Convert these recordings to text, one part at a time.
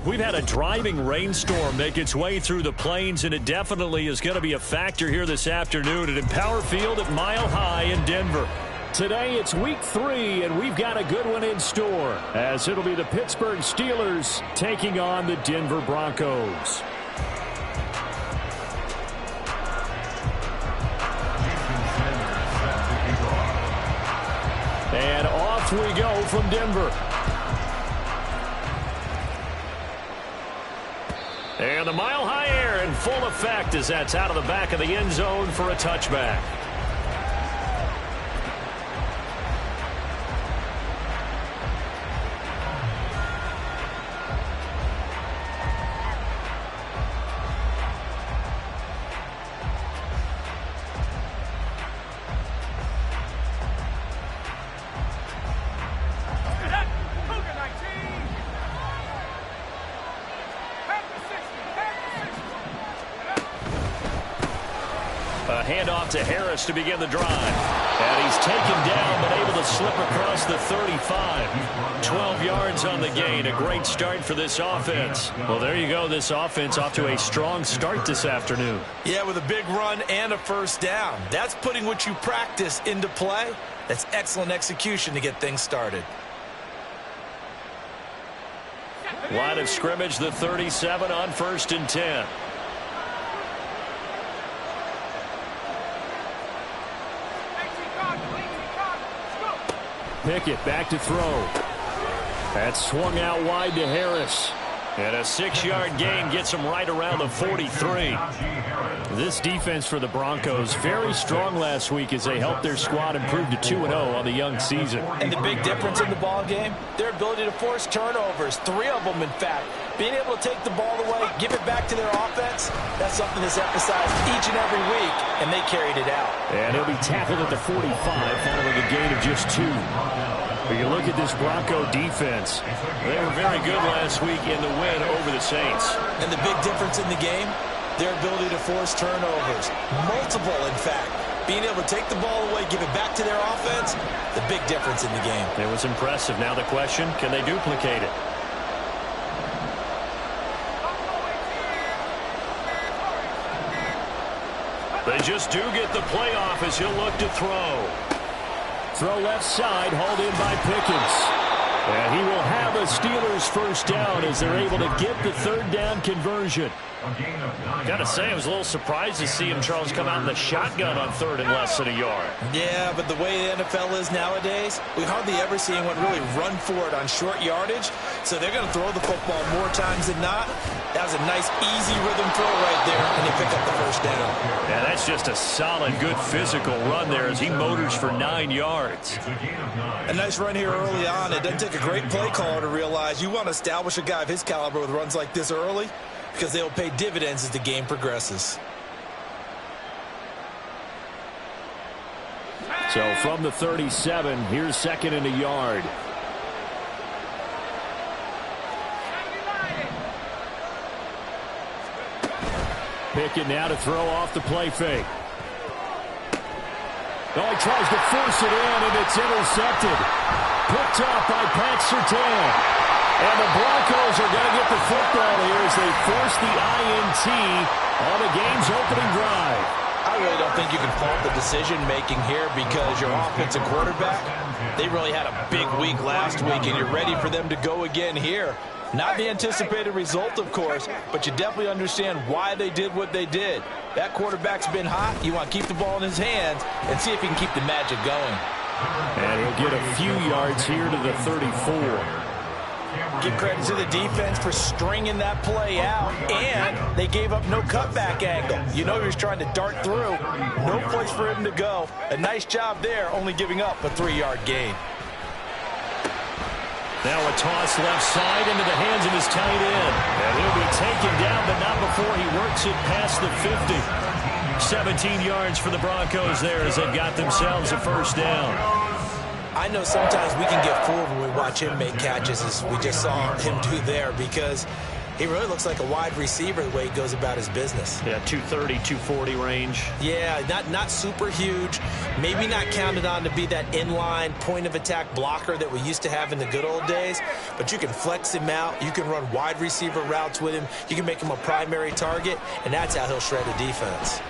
We've had a driving rainstorm make its way through the plains, and it definitely is going to be a factor here this afternoon at Empower Field at Mile High in Denver. Today it's week 3, and we've got a good one in store, as it'll be the Pittsburgh Steelers taking on the Denver Broncos. And off we go from Denver. And the Mile High air in full effect as that's out of the back of the end zone for a touchback. Handoff to Harris to begin the drive. And he's taken down but able to slip across the 35. 12 yards on the gain. A great start for this offense. Well, there you go. This offense off to a strong start this afternoon. Yeah, with a big run and a first down. That's putting what you practice into play. That's excellent execution to get things started. Line of scrimmage, the 37 on 1st and 10. Pickett back to throw. That's swung out wide to Harris. And a 6-yard gain gets him right around the 43. This defense for the Broncos, very strong last week as they helped their squad improve to 2-0 on the young season. And the big difference in the ball game, their ability to force turnovers, 3 of them in fact. Being able to take the ball away, give it back to their offense, that's something that's emphasized each and every week, and they carried it out. And he'll be tackled at the 45 following a gain of just 2. But you look at this Bronco defense. They were very good last week in the win over the Saints. And the big difference in the game, their ability to force turnovers. Multiple, in fact. Being able to take the ball away, give it back to their offense, the big difference in the game. It was impressive. Now the question, can they duplicate it? They just do get the playoff as he'll look to throw. Throw left side, hauled in by Pickens. And he will have a Steelers first down as they're able to get the 3rd down conversion. Gotta say, I was a little surprised to see him, Charles, come out in the shotgun on 3rd and less than a yard. Yeah, but the way the NFL is nowadays, we hardly ever see anyone really run for it on short yardage. So they're going to throw the football more times than not. That was a nice, easy rhythm throw right there, and they pick up the first down. Yeah, that's just a solid, good physical run there as he motors for 9 yards. A nice run here early on. It doesn't take a great play caller to realize you want to establish a guy of his caliber with runs like this early, because they will pay dividends as the game progresses. So from the 37, here's 2nd and a yard. Pickett now to throw off the play fake. Oh, he tries to force it in, and it's intercepted. Picked off by Pat Surtain. And the Broncos are going to get the football here as they force the INT on the game's opening drive. I really don't think you can fault the decision-making here because your offensive quarterback, they really had a big week last week, and you're ready for them to go again here. Not the anticipated result, of course, but you definitely understand why they did what they did. That quarterback's been hot. You want to keep the ball in his hands and see if he can keep the magic going. And he'll get a few yards here to the 34. Give credit to the defense for stringing that play out, and they gave up no cutback angle. You know he was trying to dart through. No place for him to go. A nice job there, only giving up a 3-yard gain. Now a toss left side into the hands of his tight end. And he'll be taken down, but not before he works it past the 50. 17 yards for the Broncos there as they've got themselves a first down. I know sometimes we can get fooled when we watch him make catches, as we just saw him do there, because He really looks like a wide receiver the way he goes about his business. Yeah, 230, 240 range. Yeah, not super huge. Maybe not counted on to be that inline point-of-attack blocker that we used to have in the good old days. But you can flex him out. You can run wide receiver routes with him. You can make him a primary target, and that's how he'll shred a defense.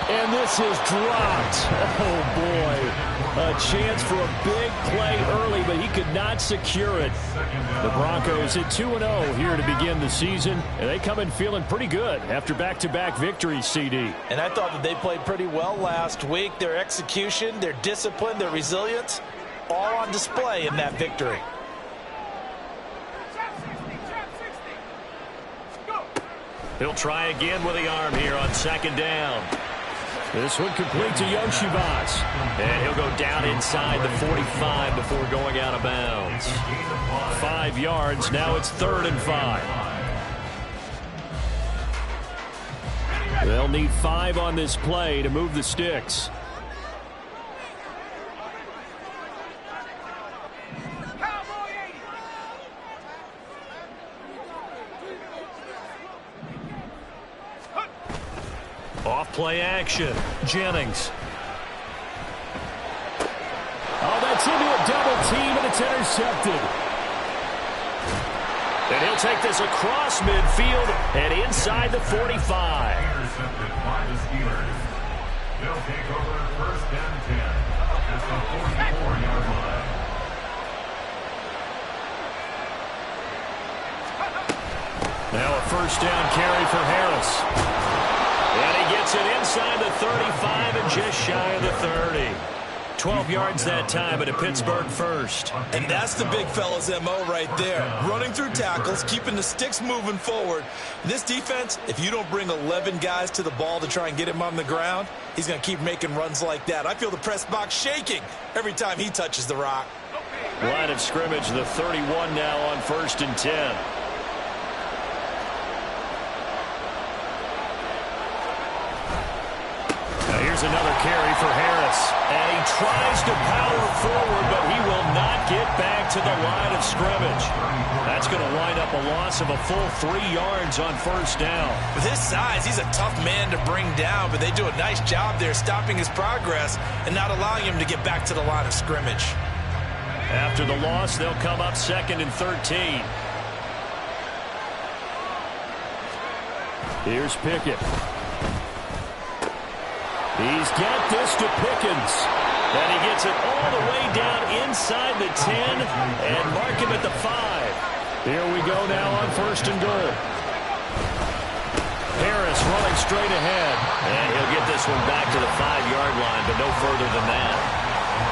And this is dropped. Oh, boy. A chance for a big play early, but he could not secure it. The Broncos at 2-0 here to begin the season, and they come in feeling pretty good after back-to-back victories, CD. And I thought that they played pretty well last week. Their execution, their discipline, their resilience, all on display in that victory. He'll try again with the arm here on second down. This one complete to Young Shivas. And he'll go down inside the 45 before going out of bounds. 5 yards. Now it's 3rd and 5. They'll need 5 on this play to move the sticks. Off play action. Jennings. Oh, that's into a double team, and it's intercepted. And he'll take this across midfield and inside the 45. Intercepted by the Steelers. They'll take over 1st and 10 at the 44-yard line. Now a 1st down carry for Harris. And he gets it inside the 35 and just shy of the 30. 12 yards that time, but a Pittsburgh first. And that's the big fella's MO right there. Running through tackles, keeping the sticks moving forward. This defense, if you don't bring 11 guys to the ball to try and get him on the ground, he's going to keep making runs like that. I feel the press box shaking every time he touches the rock. Line of scrimmage, the 31 now on 1st and 10. Here's another carry for Harris. And he tries to power forward, but he will not get back to the line of scrimmage. That's going to wind up a loss of a full 3 yards on 1st down. With his size, he's a tough man to bring down, but they do a nice job there stopping his progress and not allowing him to get back to the line of scrimmage. After the loss, they'll come up 2nd and 13. Here's Pickett. He's got this to Pickens. And he gets it all the way down inside the 10 and mark him at the 5. Here we go now on 1st and goal. Harris running straight ahead. And he'll get this one back to the 5-yard line, but no further than that.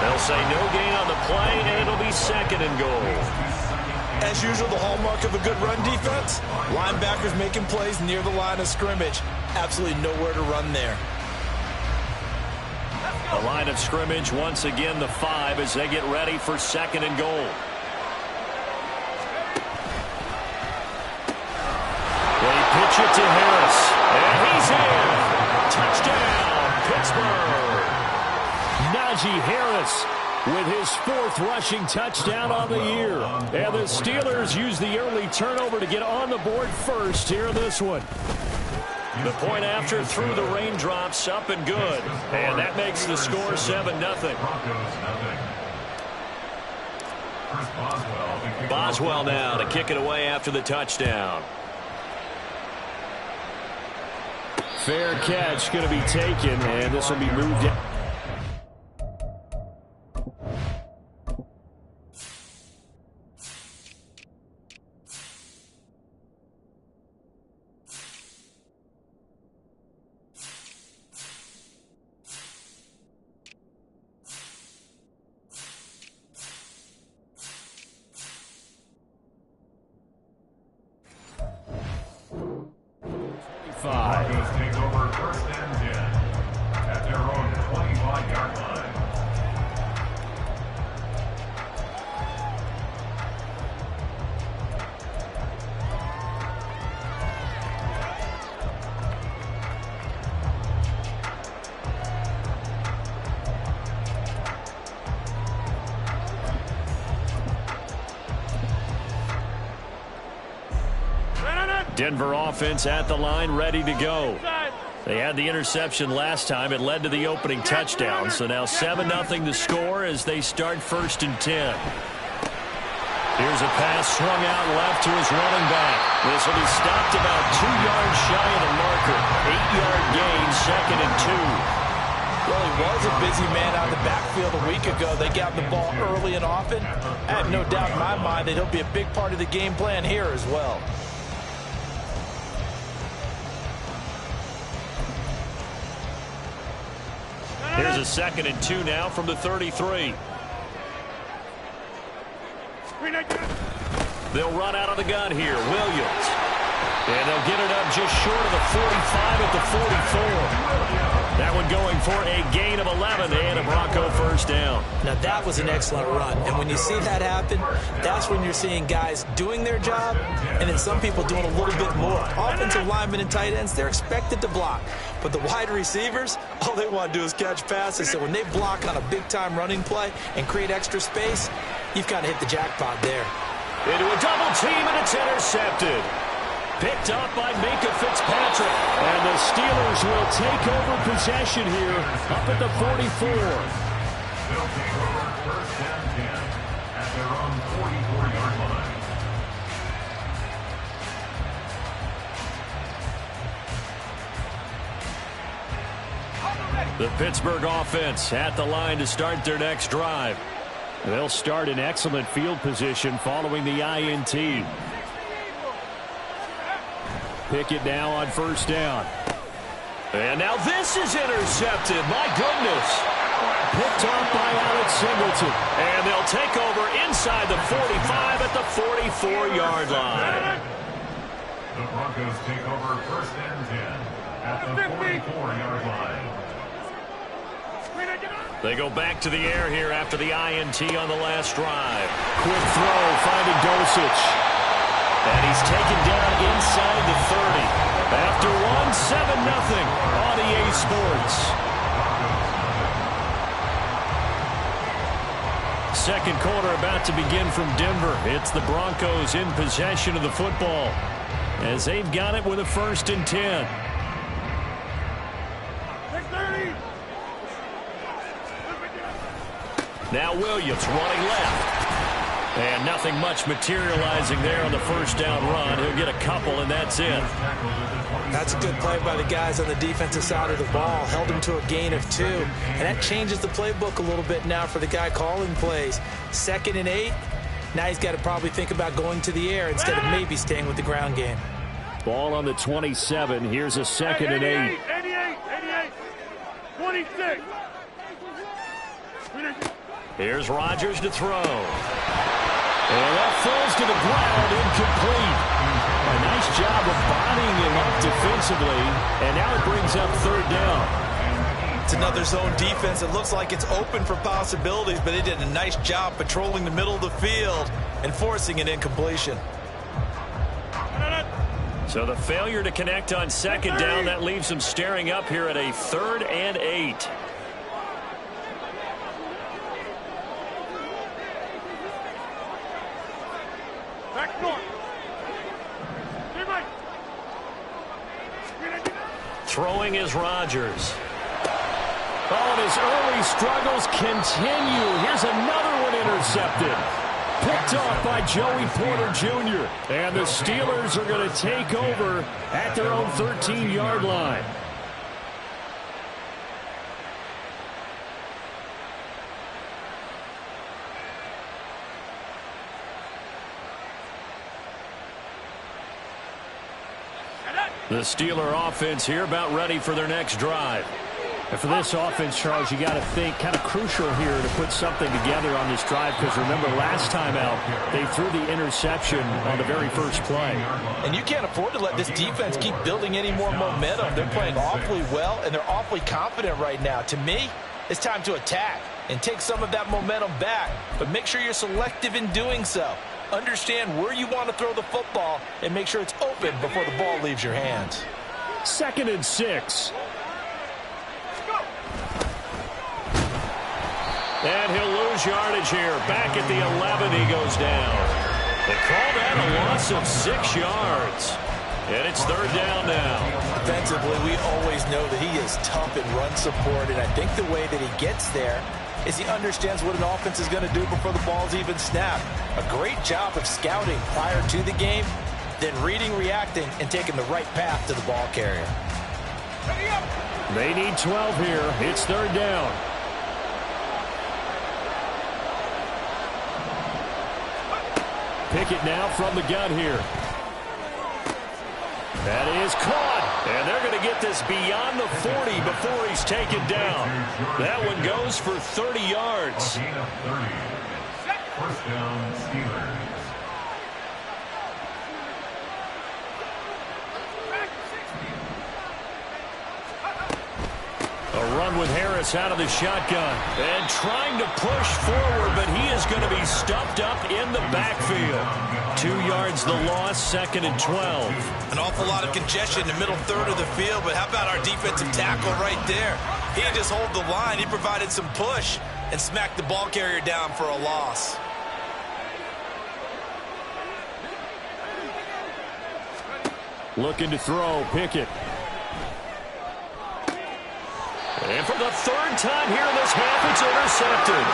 They'll say no gain on the play, and it'll be 2nd and goal. As usual, the hallmark of a good run defense, linebackers making plays near the line of scrimmage. Absolutely nowhere to run there. The line of scrimmage, once again, the 5 as they get ready for 2nd and goal. They pitch it to Harris. And he's in. Touchdown, Pittsburgh. Najee Harris with his 4th rushing touchdown on the year. And the Steelers use the early turnover to get on the board first here in this one. The point after through the raindrops, up and good. And that makes the score 7-0. Boswell now to kick it away after the touchdown. Fair catch going to be taken, and this will be moved in. Broncos take over 1st and 10 at their own 20. Denver offense at the line, ready to go. They had the interception last time. It led to the opening touchdown. So now 7-0 to score as they start 1st and 10. Here's a pass swung out left to his running back. This will be stopped about 2 yards shy of the marker. 8-yard gain, 2nd and 2. Well, he was a busy man out of the backfield a week ago. They got the ball early and often. I have no doubt in my mind that he'll be a big part of the game plan here as well. Here's a 2nd and 2 now from the 33. They'll run out of the gun here. Williams. And they'll get it up just short of the 45 at the 44. That one going for a gain of 11 and a Bronco first down. Now that was an excellent run. And when you see that happen, that's when you're seeing guys doing their job and then some people doing a little bit more. Offensive linemen and tight ends, they're expected to block. But the wide receivers, all they want to do is catch passes. So when they block on a big-time running play and create extra space, you've kind of hit the jackpot there. Into a double team, and it's intercepted. Picked up by Minka Fitzpatrick. And the Steelers will take over possession here up at the 44. They'll take over 1st and 10 at their own 44-yard line. The Pittsburgh offense at the line to start their next drive. They'll start in excellent field position following the INT. Pickett now on 1st down. And now this is intercepted. My goodness. Picked off by Alex Singleton. And they'll take over inside the 45 at the 44-yard line. The Broncos take over 1st and 10 at the 44-yard line. They go back to the air here after the INT on the last drive. Quick throw, finding Dulcich. And he's taken down inside the 30. After one, 7-0 on EA Sports. Second quarter about to begin from Denver. It's the Broncos in possession of the football as they've got it with a 1st and 10. Now Williams running left. And nothing much materializing there on the 1st down run. He'll get a couple, and that's it. That's a good play by the guys on the defensive side of the ball. Held him to a gain of 2. And that changes the playbook a little bit now for the guy calling plays. 2nd and 8. Now he's got to probably think about going to the air instead of maybe staying with the ground game. Ball on the 27. Here's a 2nd and 8. 88, 26. Here's Rodgers to throw. And that falls to the ground, incomplete. A nice job of bodying him up defensively, and now it brings up 3rd down. It's another zone defense. It looks like it's open for possibilities, but they did a nice job patrolling the middle of the field and forcing an incompletion. So the failure to connect on 2nd down, that leaves them staring up here at a 3rd and 8. Throwing is Rodgers. Oh, and his early struggles continue. Here's another one intercepted. Picked off by Joey Porter Jr. And the Steelers are going to take over at their own 13-yard line. The Steeler offense here about ready for their next drive. And for this offense, Charles, you got to think kind of crucial here to put something together on this drive, because remember last time out they threw the interception on the very first play. And you can't afford to let this defense keep building any more momentum. They're playing awfully well, and they're awfully confident right now. To me, it's time to attack and take some of that momentum back, but make sure you're selective in doing so. Understand where you want to throw the football and make sure it's open before the ball leaves your hands. 2nd and 6. And he'll lose yardage here. Back at the 11, he goes down. They call that a loss of 6 yards. And it's third down now. Defensively, we always know that he is tough in run support, and I think the way that he gets there is he understands what an offense is going to do before the ball's even snapped. A great job of scouting prior to the game, then reading, reacting, and taking the right path to the ball carrier. They need 12 here. It's third down. Pickett now from the gun here. That is caught. And they're going to get this beyond the 40 before he's taken down. That one goes for 30 yards. First down, Steelers. A run with Harris out of the shotgun. And trying to push forward, but he is going to be stuffed up in the backfield. 2 yards the loss, second and 12. An awful lot of congestion in the middle third of the field, but how about our defensive tackle right there? He didn't just hold the line, he provided some push and smacked the ball carrier down for a loss. Looking to throw, Pickett. And for the third time here in this half, it's intercepted.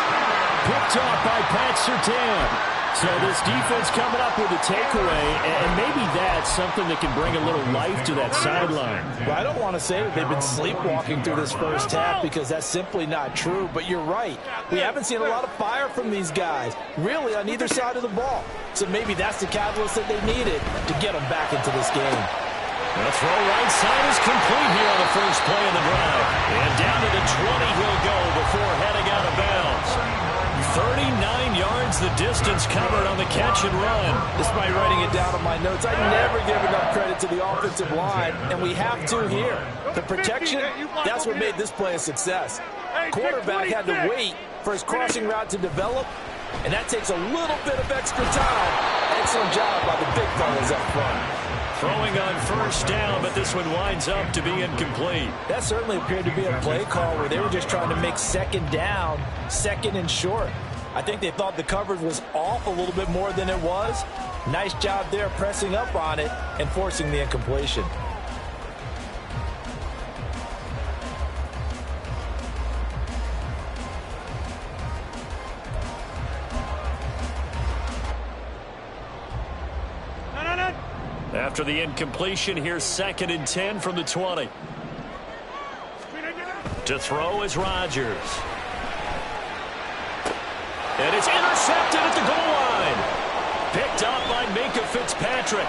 Picked off by Pat Surtain. So this defense coming up with a takeaway, and maybe that's something that can bring a little life to that sideline. Well, I don't want to say that they've been sleepwalking through this first half because that's simply not true, but you're right. We haven't seen a lot of fire from these guys, really on either side of the ball. So maybe that's the catalyst that they needed to get them back into this game. The throw right side is complete here on the first play of the drive. And down to the 20 he'll go before heading out of bounds. 39 yards the distance covered on the catch and run. Despite writing it down on my notes, I never give enough credit to the offensive line, and we have to here. The protection, that's what made this play a success. Quarterback had to wait for his crossing route to develop, and that takes a little bit of extra time. Excellent job by the big fellas up front. Throwing on first down, but this one winds up to be incomplete. That certainly appeared to be a play call where they were just trying to make second down, second and short. I think they thought the coverage was off a little bit more than it was. Nice job there pressing up on it and forcing the incompletion. After the incompletion, here's second and 10 from the 20. To throw is Rodgers. And it's intercepted at the goal line. Picked up by Minka Fitzpatrick.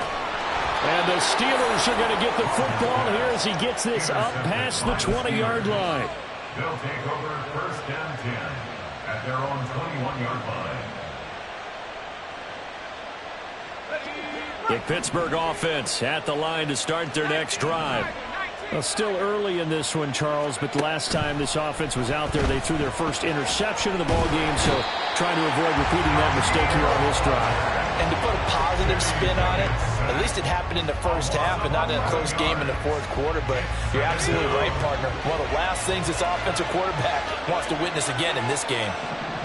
And the Steelers are going to get the football here as he gets this up past the 20-yard line. They'll take over first and 10 at their own 21-yard line. The Pittsburgh offense at the line to start their next drive. Well, still early in this one, Charles, but the last time this offense was out there, they threw their first interception of the ball game, so trying to avoid repeating that mistake here on this drive. And to put a positive spin on it, at least it happened in the first half and not in a close game in the fourth quarter, but you're absolutely right, partner. One of the last things this offensive quarterback wants to witness again in this game.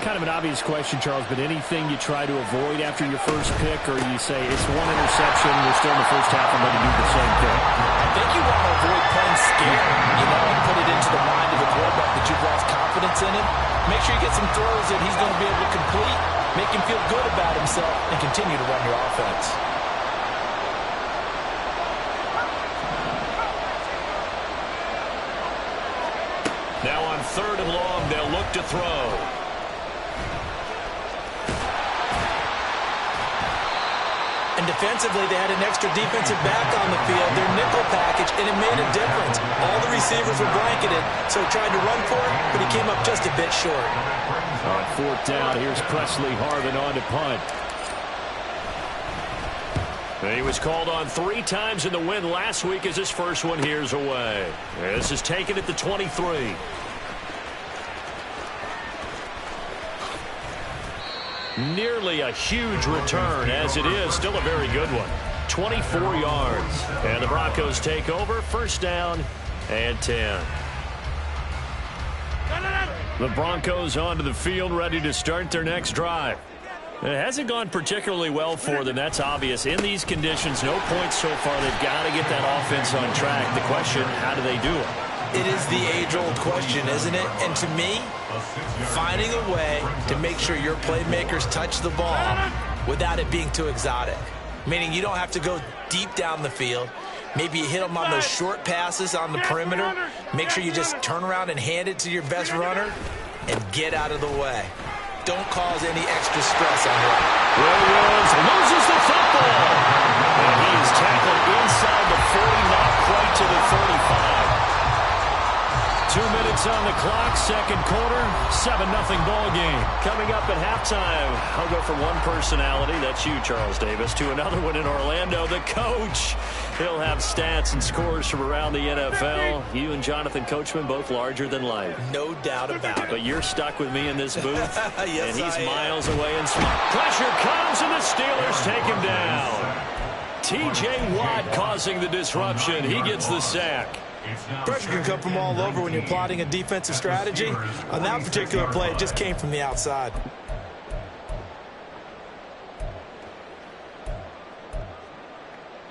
Kind of an obvious question, Charles, but anything you try to avoid after your first pick, or you say it's one interception, we're still in the first half, I'm going to do the same thing? I think you want to avoid playing scared, and put it into the mind of the quarterback that you've lost confidence in him. Make sure you get some throws that he's going to be able to complete, make him feel good about himself, and continue to run your offense. Now on third and long, they'll look to throw. And defensively, they had an extra defensive back on the field, their nickel package, and it made a difference. All the receivers were blanketed, so he tried to run for it, but he came up just a bit short. On fourth down, here's Presley Harvin on to punt. And he was called on 3 times in the win last week as his first one here's away. This is taken at the 23. Nearly a huge return, as it is still a very good one. 24 yards. And the Broncos take over, first down and 10. The Broncos onto the field, ready to start their next drive. It hasn't gone particularly well for them. That's obvious. In these conditions, no points so far. They've got to get that offense on track. The question, how do they do it? It is the age-old question, isn't it? And to me, finding a way to make sure your playmakers touch the ball without it being too exotic. Meaning you don't have to go deep down the field. Maybe you hit them on those short passes on the perimeter. Make sure you just turn around and hand it to your best runner and get out of the way. Don't cause any extra stress on him. Williams loses the football. And he is tackled inside the 40, not quite to the 35. 2 minutes on the clock, second quarter, 7-0 ball game. Coming up at halftime, I'll go from one personality, that's you, Charles Davis, to another one in Orlando, the coach. He'll have stats and scores from around the NFL. You and Jonathan Coachman, both larger than life. No doubt about it. But you're stuck with me in this booth, yes, and he's miles away and smart. Pressure comes, and the Steelers take him down. T.J. Watt causing the disruption. He gets the sack. Pressure can come from all over when you're plotting a defensive strategy. On that particular play, it just came from the outside.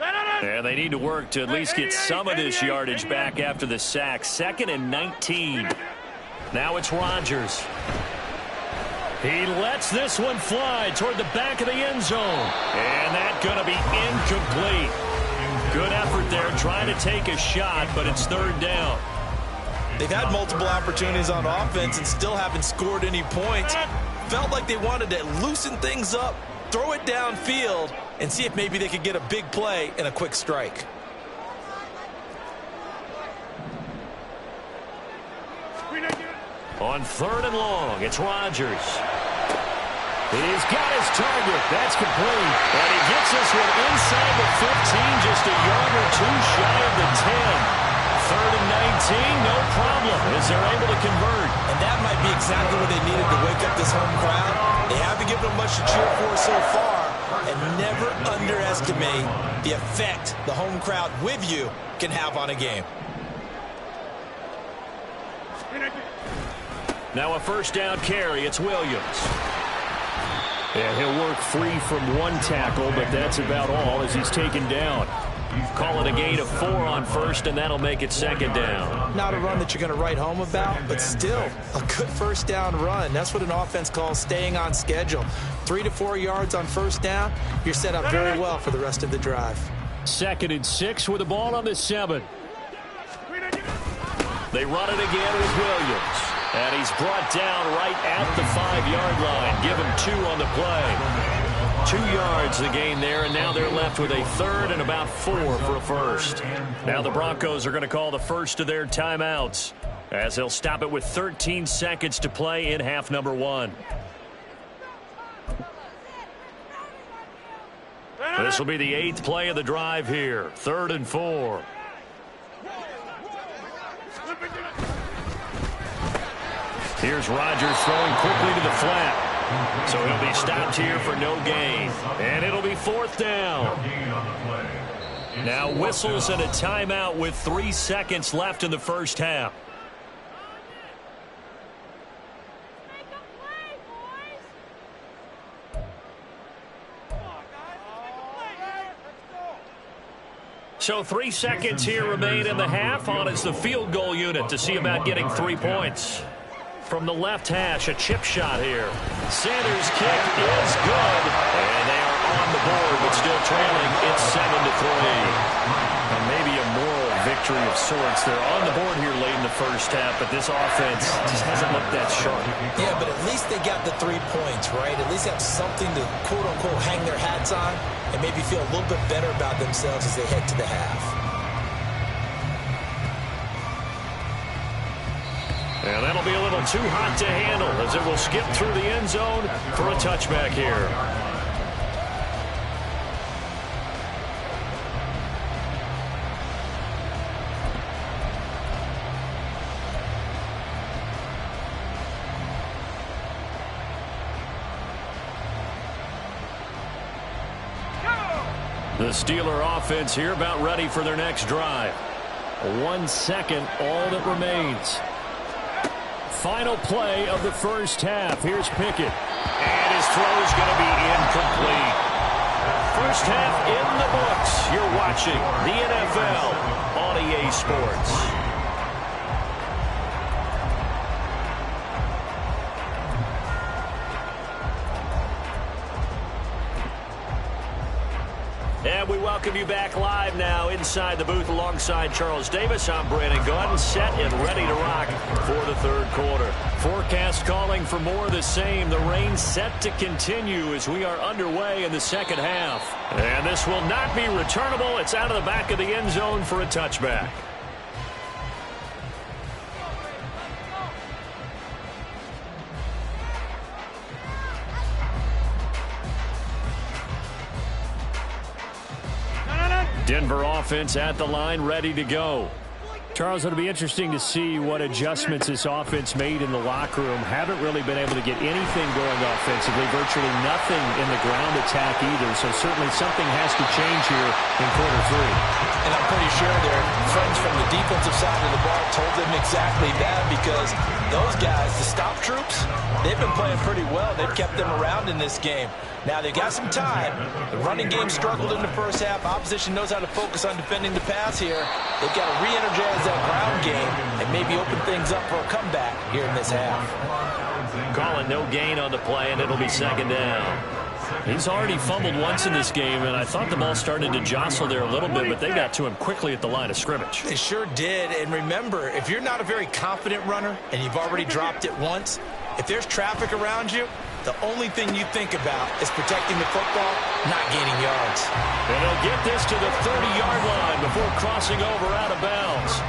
And they need to work to at least get some of this yardage back after the sack. 2nd and 19. Now it's Rodgers. He lets this one fly toward the back of the end zone. And that's going to be incomplete. Good effort there, trying to take a shot, but it's 3rd down. They've had multiple opportunities on offense and still haven't scored any points. Felt like they wanted to loosen things up, throw it downfield, and see if maybe they could get a big play and a quick strike. On 3rd and long, it's Rodgers. He's got his target. That's complete. And he gets this one inside the 15, just a yard or two shy of the 10. 3rd and 19, no problem, as they're able to convert. And that might be exactly what they needed to wake up this home crowd. They haven't given them much to cheer for so far. And never underestimate the effect the home crowd with you can have on a game. Now a 1st down carry. It's Williams. And he'll work free from one tackle, but that's about all as he's taken down. Call it a gain of 4 on 1st, and that'll make it 2nd down. Not a run that you're going to write home about, but still a good 1st down run. That's what an offense calls staying on schedule. 3 to 4 yards on 1st down, you're set up very well for the rest of the drive. 2nd and 6 with the ball on the 7. They run it again with Williams. And he's brought down right at the 5-yard line. Give him 2 on the play. 2 yards the gain there, and now they're left with a 3rd and about 4 for a 1st. Now the Broncos are going to call the first of their timeouts, as they'll stop it with 13 seconds to play in half number 1. This will be the 8th play of the drive here. 3rd and 4. Here's Rodgers throwing quickly to the flat. So he'll be stopped here for no gain. And it'll be 4th down. Now whistles and a timeout with 3 seconds left in the 1st half. So 3 seconds here remain in the half. On is the field goal unit to see about getting 3 points. From the left hash, a chip shot here. Sanders' kick is good. And they are on the board, but still trailing. It's 7-3. And maybe a moral victory of sorts. They're on the board here late in the 1st half, but this offense just hasn't looked that sharp. Yeah, but at least they got the 3 points, right? At least have something to, quote-unquote, hang their hats on and maybe feel a little bit better about themselves as they head to the half. And that'll be a little too hot to handle as it will skip through the end zone for a touchback here. The Steeler offense here about ready for their next drive. 1 second, all that remains. final play of the first half. Here's Pickett. And his throw is going to be incomplete. First half in the books. You're watching the NFL on EA Sports. And we welcome you back live now inside the booth alongside Charles Davis. I'm Brandon Gaudin, set and ready to rock for the third quarter. Forecast calling for more of the same. The rain set to continue as we are underway in the second half. And this will not be returnable. It's out of the back of the end zone for a touchback. Denver offense at the line, ready to go. Charles, it'll be interesting to see what adjustments this offense made in the locker room. Haven't really been able to get anything going offensively, virtually nothing in the ground attack either. So certainly something has to change here in quarter three. And I'm pretty sure their friends from the defensive side of the ball told them exactly that, because those guys, the stop troops, they've been playing pretty well. They've kept them around in this game. Now, they've got some time. The running game struggled in the first half. Opposition knows how to focus on defending the pass here. They've got to re-energize that ground game and maybe open things up for a comeback here in this half. Calling no gain on the play, and it'll be second down. He's already fumbled once in this game, and I thought the ball started to jostle there a little bit, but they got to him quickly at the line of scrimmage. They sure did. And remember, if you're not a very confident runner and you've already dropped it once, if there's traffic around you, the only thing you think about is protecting the football, not gaining yards. And he'll get this to the 30-yard line before crossing over out of bounds.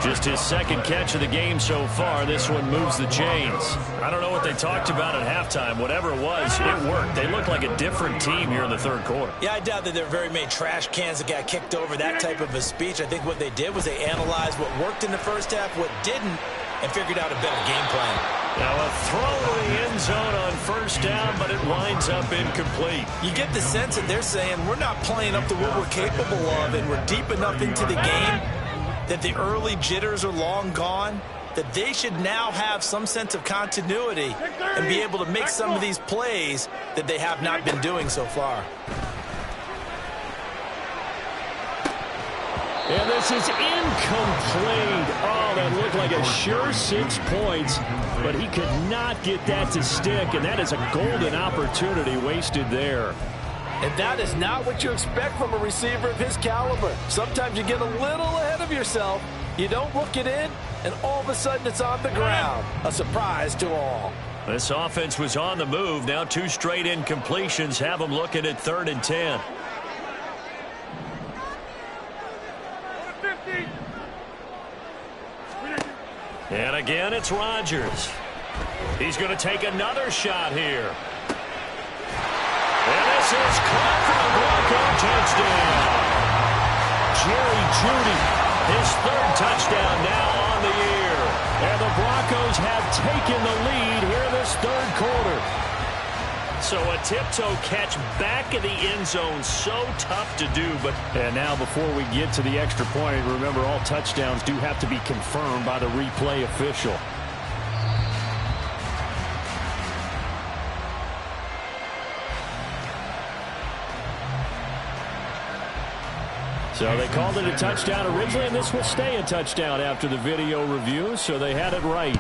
Just his second catch of the game so far. This one moves the chains. I don't know what they talked about at halftime. Whatever it was, it worked. They look like a different team here in the third quarter. Yeah, I doubt that there were very many trash cans that got kicked over, that type of a speech. I think what they did was they analyzed what worked in the first half, what didn't, and figured out a better game plan. Now a throw to the end zone on first down, but it winds up incomplete. You get the sense that they're saying we're not playing up to what we're capable of, and we're deep enough into the game that the early jitters are long gone, that they should now have some sense of continuity and be able to make some of these plays that they have not been doing so far. And this is incomplete. Oh, that looked like a sure 6 points, but he could not get that to stick, and that is a golden opportunity wasted there. And that is not what you expect from a receiver of his caliber. Sometimes you get a little ahead of yourself, you don't look it in, and all of a sudden it's on the ground. A surprise to all. This offense was on the move. Now 2 straight incompletions have them looking at 3rd and 10. And again, it's Rodgers. He's going to take another shot here. And this is caught for a Bronco touchdown. Jerry Jeudy, his 3rd touchdown now on the year. And the Broncos have taken the lead here in this 3rd quarter. So a tiptoe catch back in the end zone, so tough to do. And now before we get to the extra point, remember all touchdowns do have to be confirmed by the replay official. So they called it a touchdown originally, and this will stay a touchdown after the video review, so they had it right.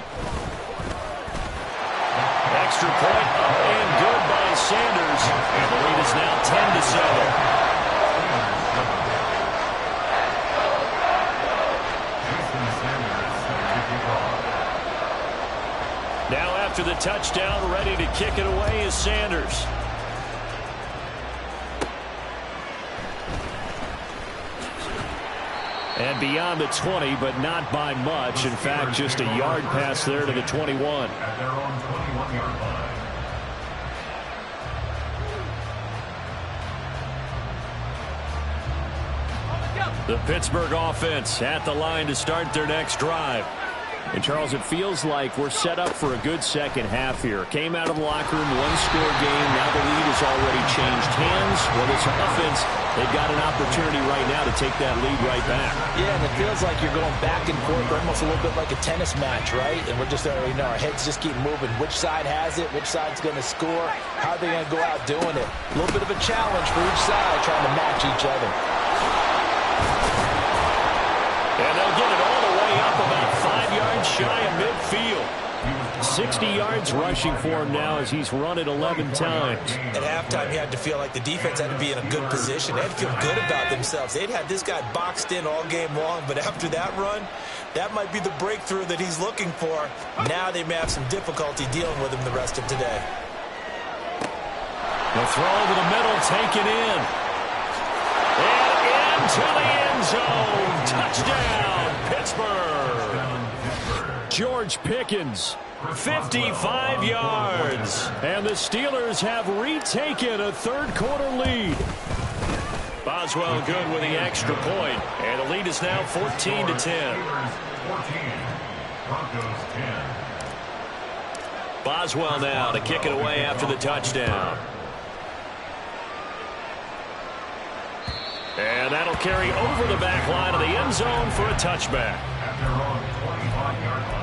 Extra point up and good by Sanders. And the lead is now 10-7. Now after the touchdown, ready to kick it away is Sanders. And beyond the 20, but not by much. In fact, just a yard pass there to the 21. At their own 21-yard line. The Pittsburgh offense at the line to start their next drive. And, Charles, it feels like we're set up for a good second half here. Came out of the locker room, one-score game. Now the lead has already changed hands. Well, this offense, they've got an opportunity right now to take that lead right back. Yeah, and it feels like you're going back and forth, almost a little bit like a tennis match, right? And we're just already know our heads just keep moving. Which side has it? Which side's going to score? How are they going to go out doing it? A little bit of a challenge for each side, trying to match each other. And they'll get it all the way up about 5 yards shy of midfield. 60 yards rushing for him now as he's run it 11 times. At halftime, he had to feel like the defense had to be in a good position. They had to feel good about themselves. They'd had this guy boxed in all game long, but after that run, that might be the breakthrough that he's looking for. Now they may have some difficulty dealing with him the rest of today. The throw over the middle, taken in. And into the end zone. Touchdown, Pittsburgh. George Pickens, 55 yards. And the Steelers have retaken a third-quarter lead. Boswell good with the extra point. And the lead is now 14-10. 14. Broncos 10. Boswell now to kick it away after the touchdown. And that'll carry over the back line of the end zone for a touchback. At their own 25-yard line.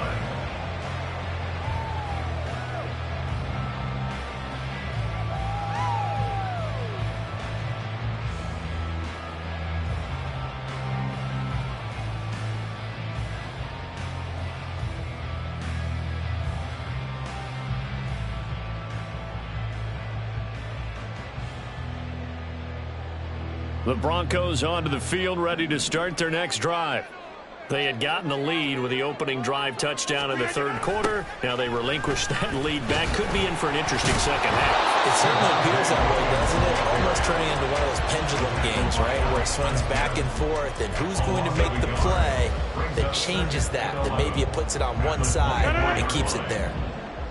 The Broncos onto the field, ready to start their next drive. They had gotten the lead with the opening drive touchdown in the third quarter. Now they relinquish that lead back. Could be in for an interesting second half. It certainly appears that way, doesn't it? Almost turning into one of those pendulum games, right, where it swings back and forth, and who's going to make the play that changes that maybe it puts it on one side and keeps it there.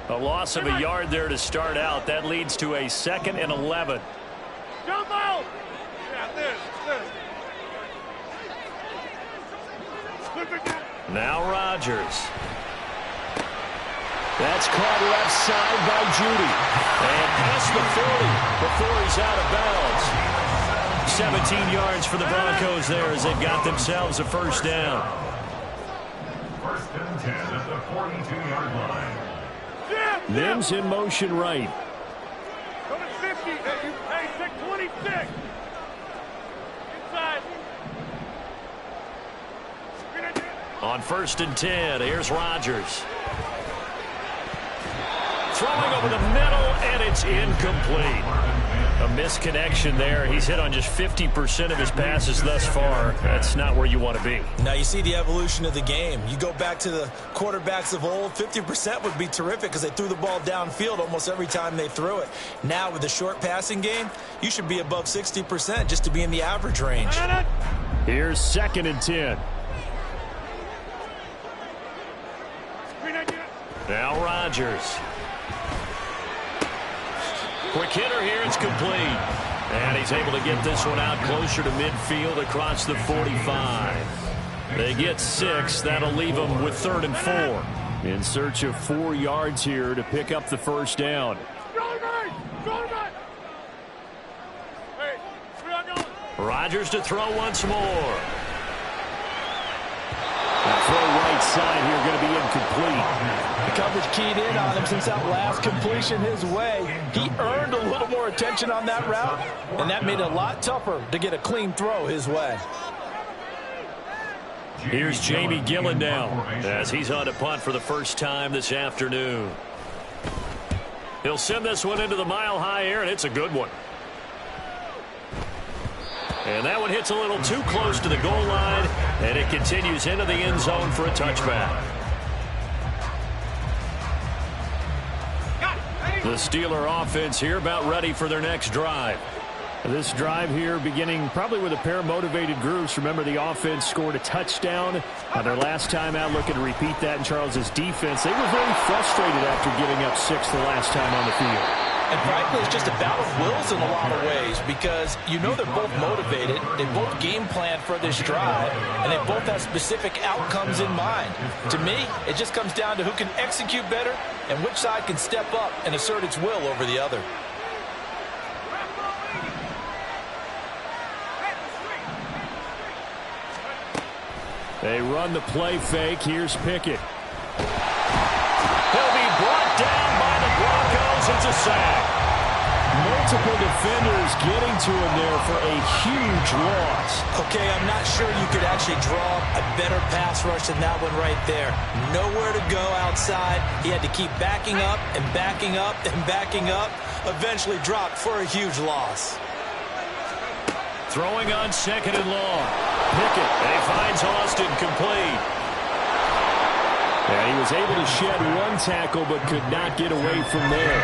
A loss of a yard there to start out. That leads to a 2nd and 11. Jump out! Now Rodgers. That's caught left side by Judy. And past the 40 before he's out of bounds. 17 yards for the Broncos there as they've got themselves a first down. First and 10 at the 42-yard line. Mims in motion right. Go to 50. Hey, 26. Inside. On 1st and 10, here's Rodgers. Throwing over the middle, and it's incomplete. A misconnection there. He's hit on just 50% of his passes thus far. That's not where you want to be. Now you see the evolution of the game. You go back to the quarterbacks of old, 50% would be terrific because they threw the ball downfield almost every time they threw it. Now with the short passing game, you should be above 60% just to be in the average range. Here's 2nd and 10. Now Rodgers. Quick hitter here, it's complete. And he's able to get this one out closer to midfield across the 45. They get 6. That'll leave them with 3rd and 4. In search of 4 yards here to pick up the first down. Rodgers to throw once more. The throw right side here going to be incomplete. The coverage keyed in on him since that last completion his way. He earned a little more attention on that route, and that made it a lot tougher to get a clean throw his way. Here's Jamie Gillen now as he's on to punt for the first time this afternoon. He'll send this one into the mile-high air, and it's a good one. And that one hits a little too close to the goal line, and it continues into the end zone for a touchback. The Steeler offense here about ready for their next drive. This drive here beginning probably with a pair of motivated groups. Remember, the offense scored a touchdown on their last time out, looking to repeat that in Charles's defense. They were very frustrated after giving up 6 the last time on the field. And frankly, it's just a battle of wills in a lot of ways because you know they're both motivated, they both game plan for this drive, and they both have specific outcomes in mind. To me, it just comes down to who can execute better and which side can step up and assert its will over the other. They run the play fake. Here's Pickett. He'll be brought down by the Broncos. It's a sack. Multiple defenders getting to him there for a huge loss. Okay, I'm not sure you could actually draw a better pass rush than that one right there. Nowhere to go outside. He had to keep backing up and backing up and backing up. Eventually dropped for a huge loss. Throwing on 2nd and long. Pickett, and he finds Austin complete. And he was able to shed one tackle but could not get away from there.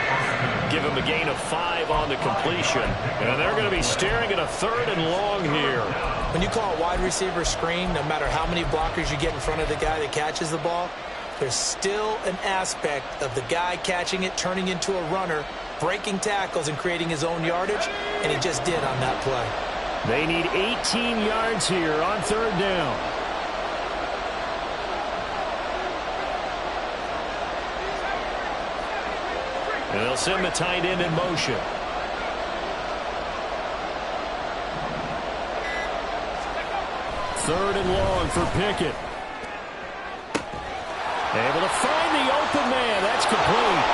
Give him a gain of 5 on the completion. And they're going to be staring at a 3rd and long here. When you call a wide receiver screen, no matter how many blockers you get in front of the guy that catches the ball, there's still an aspect of the guy catching it, turning into a runner, breaking tackles and creating his own yardage, and he just did on that play. They need 18 yards here on 3rd down. And they'll send the tight end in motion. Third and long for Pickett. Able to find the open man. That's complete.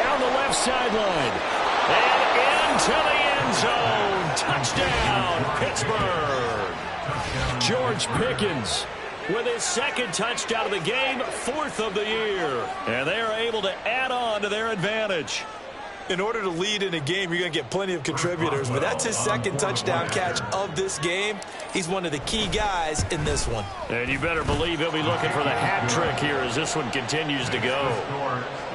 Down the left sideline. And into the end zone. Touchdown, Pittsburgh. George Pickens with his 2nd touchdown of the game, 4th of the year. And they are able to add on to their advantage. In order to lead in a game, you're going to get plenty of contributors, but that's his 2nd touchdown catch of this game. He's one of the key guys in this one. And you better believe he'll be looking for the hat trick here as this one continues to go.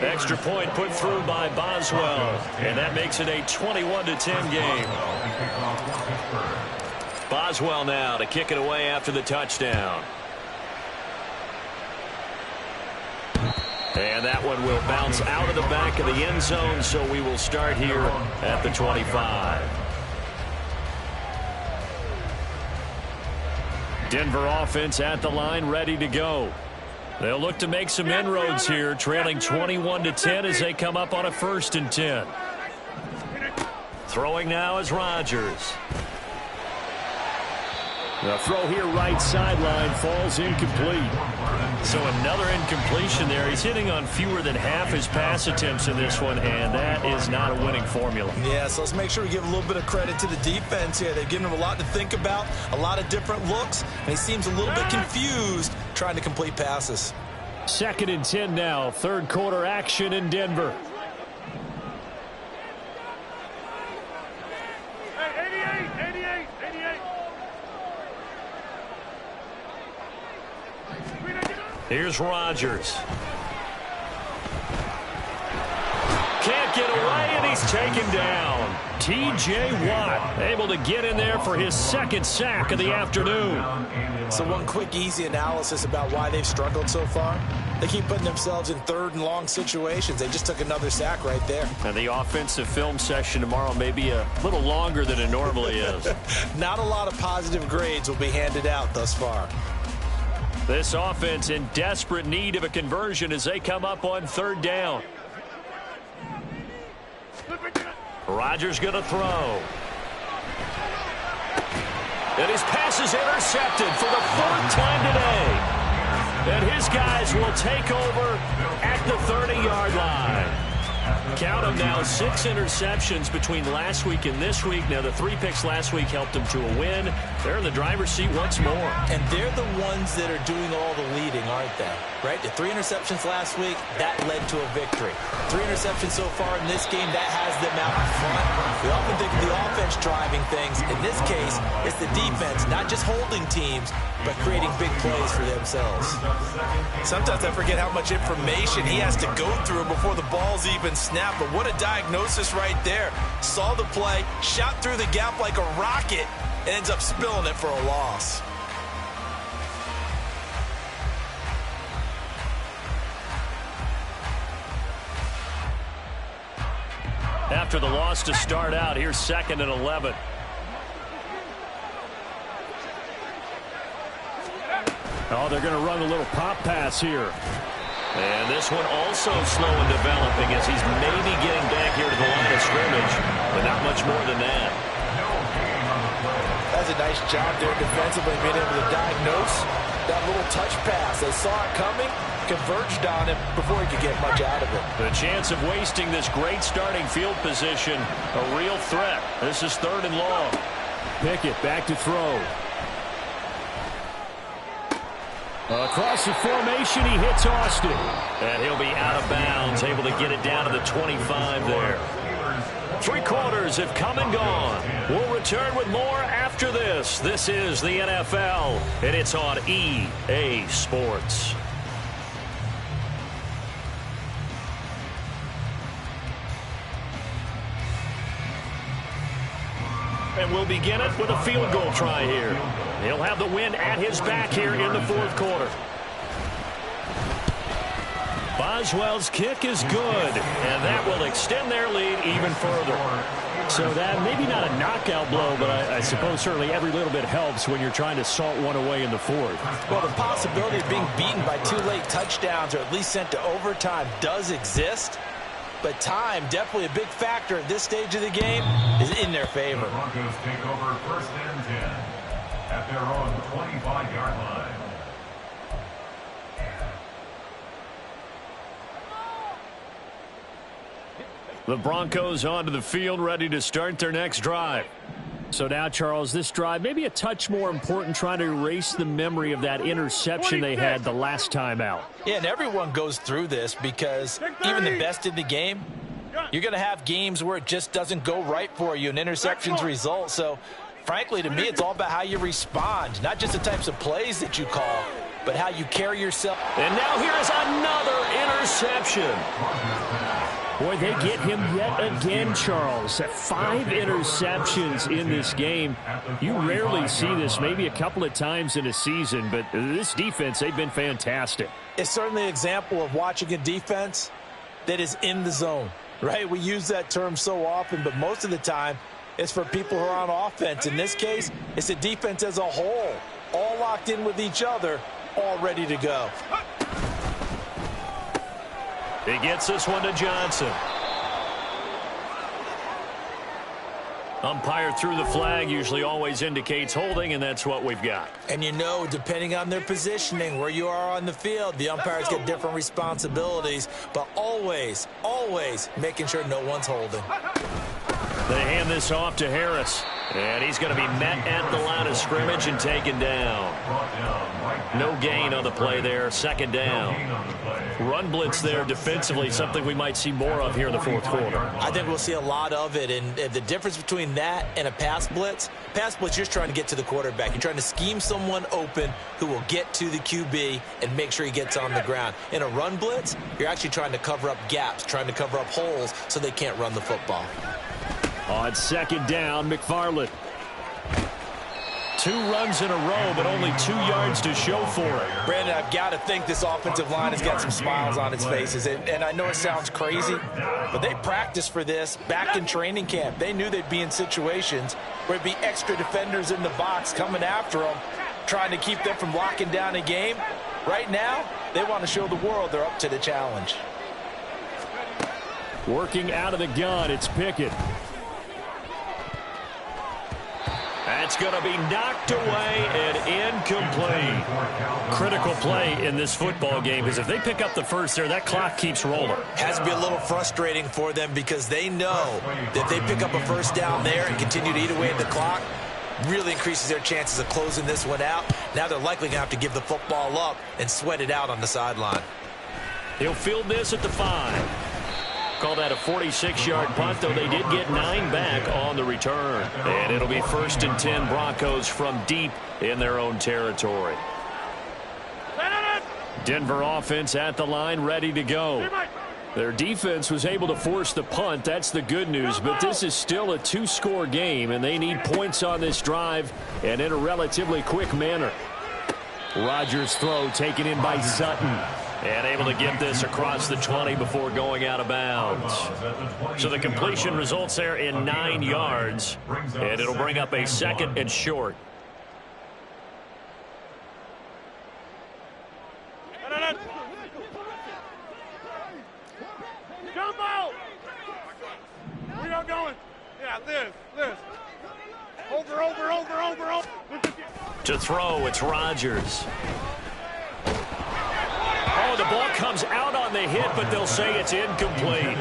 Extra point put through by Boswell, and that makes it a 21-10 game. Boswell now to kick it away after the touchdown. And that one will bounce out of the back of the end zone, so we will start here at the 25. Denver offense at the line, ready to go. They'll look to make some inroads here, trailing 21-10 as they come up on a 1st and 10. Throwing now is Rodgers. The throw here right sideline falls incomplete. So another incompletion there. He's hitting on fewer than half his pass attempts in this one, and that is not a winning formula. Yeah, so let's make sure we give a little bit of credit to the defense here. They've given him a lot to think about, a lot of different looks, and he seems a little bit confused trying to complete passes. 2nd and 10 now. 3rd quarter action in Denver. Hey, 88. Here's Rodgers. Can't get away, and he's taken down. T.J. Watt able to get in there for his 2nd sack of the afternoon. So one quick, easy analysis about why they've struggled so far. They keep putting themselves in 3rd and long situations. They just took another sack right there. And the offensive film session tomorrow may be a little longer than it normally is. Not a lot of positive grades will be handed out thus far. This offense in desperate need of a conversion as they come up on 3rd down. Rodgers going to throw. And his pass is intercepted for the 4th time today. And his guys will take over at the 30-yard line. Count them now, 6 interceptions between last week and this week. Now, the 3 picks last week helped them to a win. They're in the driver's seat once more. And they're the ones that are doing all the leading, aren't they? Right? The 3 interceptions last week, that led to a victory. 3 interceptions so far in this game, that has them out in front. We often think of the offense driving things. In this case, it's the defense, not just holding teams, but creating big plays for themselves. Sometimes I forget how much information he has to go through before the ball's even snapped, but what a diagnosis right there. Saw the play, shot through the gap like a rocket, and ends up spilling it for a loss. after the loss to start out. Here's 2nd and 11. Oh, they're going to run a little pop pass here. And this one also slow in developing as he's maybe getting back here to the line of scrimmage, but not much more than that. That's a nice job there defensively, being able to diagnose that little touch pass. They saw it coming, converged on him before he could get much out of it. The chance of wasting this great starting field position, a real threat. This is 3rd and long. Pickett back to throw. Across the formation, he hits Austin. And he'll be out of bounds, able to get it down to the 25 there. 3 quarters have come and gone. We'll return with more after this. This is the NFL, and it's on EA Sports. And we'll begin it with a field goal try here. He'll have the wind at his back here in the 4th quarter. Boswell's kick is good, and that will extend their lead even further. So that maybe not a knockout blow, but I suppose certainly every little bit helps when you're trying to salt one away in the 4th. Well, the possibility of being beaten by 2 late touchdowns or at least sent to overtime does exist. But time, definitely a big factor at this stage of the game, is in their favor. The Broncos take over 1st and 10 at their own 25-yard line. The Broncos onto the field, ready to start their next drive. So now, Charles, this drive maybe a touch more important, trying to erase the memory of that interception they had the last time out. Yeah, and everyone goes through this because even the best in the game, you're going to have games where it just doesn't go right for you, and interceptions result. So, frankly, to me, it's all about how you respond, not just the types of plays that you call, but how you carry yourself. And now here is another interception. Boy, they get him yet again, Charles. 5 interceptions in this game. You rarely see this, maybe a couple of times in a season, but this defense, they've been fantastic. It's certainly an example of watching a defense that is in the zone, right? We use that term so often, but most of the time, it's for people who are on offense. In this case, it's the defense as a whole, all locked in with each other, all ready to go. He gets this one to Johnson. Umpire threw the flag, usually always indicates holding, and that's what we've got. And you know, depending on their positioning, where you are on the field, the umpires get different responsibilities, but always, always making sure no one's holding. They hand this off to Harris, and he's going to be met at the line of scrimmage and taken down. No gain on the play there, 2nd down. Run blitz there defensively, something we might see more of here in the 4th quarter. I think we'll see a lot of it, and the difference between that and a pass blitz, you're just trying to get to the quarterback. You're trying to scheme someone open who will get to the QB and make sure he gets on the ground. In a run blitz, you're actually trying to cover up gaps, trying to cover up holes so they can't run the football. On 2nd down, McFarland. 2 runs in a row, but only 2 yards to show for it. Brandon, I've got to think this offensive line has got some smiles on its faces. And I know it sounds crazy, but they practiced for this back in training camp. They knew they'd be in situations where it'd be extra defenders in the box coming after them, trying to keep them from locking down a game. Right now, they want to show the world they're up to the challenge. Working out of the gun, it's Pickett. That's going to be knocked away and incomplete. Critical play in this football game, because if they pick up the first there, that clock keeps rolling. Has to be a little frustrating for them because they know that if they pick up a first down there and continue to eat away at the clock, really increases their chances of closing this one out. Now they're likely going to have to give the football up and sweat it out on the sideline. He'll field this at the 5. Call that a 46-yard punt, though they did get 9 back on the return. And it'll be 1st and 10 Broncos from deep in their own territory. Denver offense at the line, ready to go. Their defense was able to force the punt. That's the good news, but this is still a 2-score game, and they need points on this drive and in a relatively quick manner. Rodgers' throw taken in by Sutton. And able to get this across the 20 before going out of bounds. So the completion results there in 9 yards. And it'll bring up a 2nd and short. Jump out! Where y'all going? Yeah, Liz. Over. To throw, it's Rodgers. Oh, the ball comes out on the hit, but they'll say it's incomplete.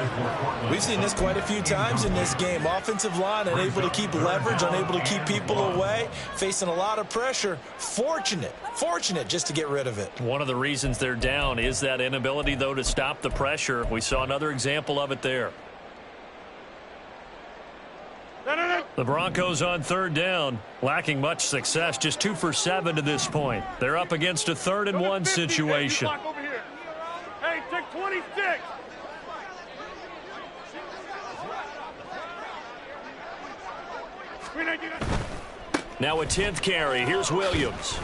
We've seen this quite a few times in this game. Offensive line unable to keep leverage, unable to keep people away, facing a lot of pressure. Fortunate just to get rid of it. One of the reasons they're down is that inability, though, to stop the pressure. We saw another example of it there. The Broncos on 3rd down, lacking much success, just 2 for 7 to this point. They're up against a 3rd and 1 situation. Hey, take 26. Now a 10th carry. Here's Williams.